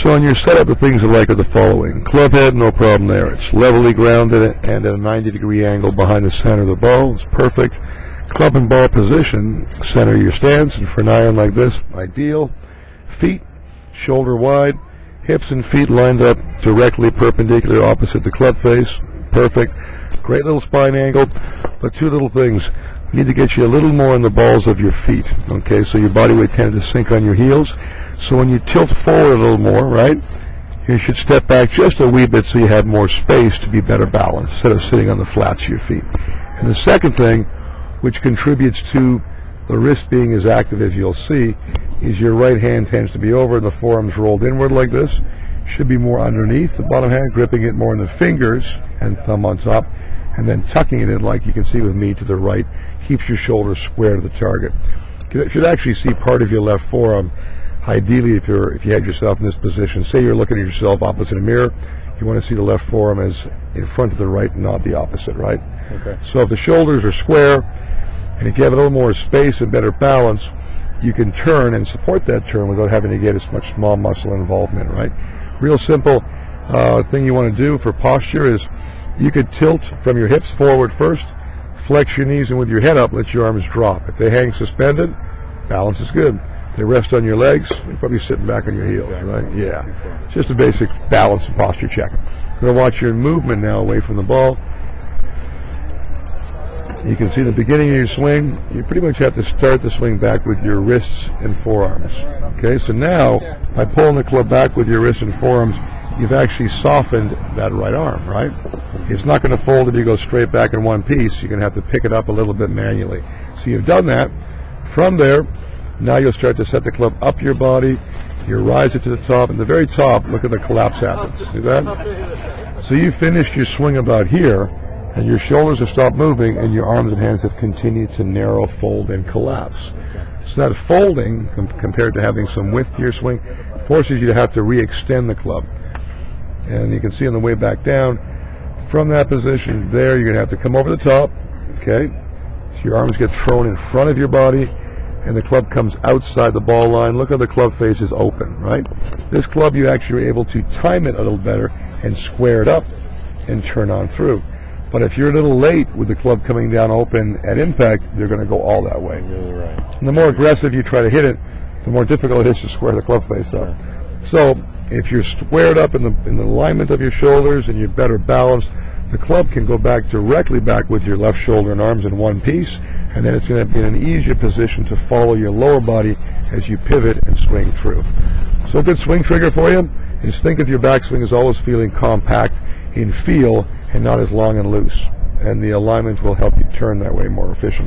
So on your setup, the things I like are the following. Club head, no problem there. It's levelly grounded and at a 90-degree angle behind the center of the ball. It's perfect. Club and ball position, center your stance, and for an iron like this, ideal. Feet, shoulder wide. Hips and feet lined up directly perpendicular opposite the club face. Perfect. Great little spine angle. But two little things. We need to get you a little more in the balls of your feet. Okay, so your body weight tends to sink on your heels. So when you tilt forward a little more, right, you should step back just a wee bit so you have more space to be better balanced instead of sitting on the flats of your feet. And the second thing, which contributes to the wrist being as active as you'll see, is your right hand tends to be over and the forearms rolled inward like this. Should be more underneath the bottom hand, gripping it more in the fingers and thumb on top, and then tucking it in like you can see with me to the right. Keeps your shoulders square to the target. You should actually see part of your left forearm. Ideally, if you had yourself in this position, say you're looking at yourself opposite a mirror, you want to see the left forearm as in front of the right and not the opposite, right? Okay. So if the shoulders are square, and if you have a little more space and better balance, you can turn and support that turn without having to get as much small muscle involvement, right? Real simple thing you want to do for posture is you could tilt from your hips forward first, flex your knees, and with your head up, let your arms drop. If they hang suspended, balance is good. They rest on your legs, you're probably sitting back on your heels, right? Yeah. It's just a basic balance and posture check. You're going to watch your movement now away from the ball. You can see the beginning of your swing. You pretty much have to start the swing back with your wrists and forearms. Okay, so now, by pulling the club back with your wrists and forearms, you've actually softened that right arm, right? It's not going to fold if you go straight back in one piece. You're going to have to pick it up a little bit manually. So you've done that. From there, now you'll start to set the club up your body. You rise it to the top. And the very top, look at the collapse happens. See that? So you finished your swing about here, and your shoulders have stopped moving, and your arms and hands have continued to narrow, fold, and collapse. So that folding, compared to having some width to your swing, forces you to have to re-extend the club. And you can see on the way back down, from that position there, you're going to have to come over the top, okay? So your arms get thrown in front of your body, and the club comes outside the ball line. Look how the club face is open, right? This club, you actually are able to time it a little better and square it up and turn on through. But if you're a little late with the club coming down open at impact, they're going to go all that way. Really right. And the more aggressive you try to hit it, the more difficult it is to square the club face up. So if you're squared up in the alignment of your shoulders and you're better balanced, the club can go back directly back with your left shoulder and arms in one piece, and then it's going to be in an easier position to follow your lower body as you pivot and swing through. So a good swing trigger for you is think of your backswing as always feeling compact in feel and not as long and loose. And the alignment will help you turn that way more efficiently.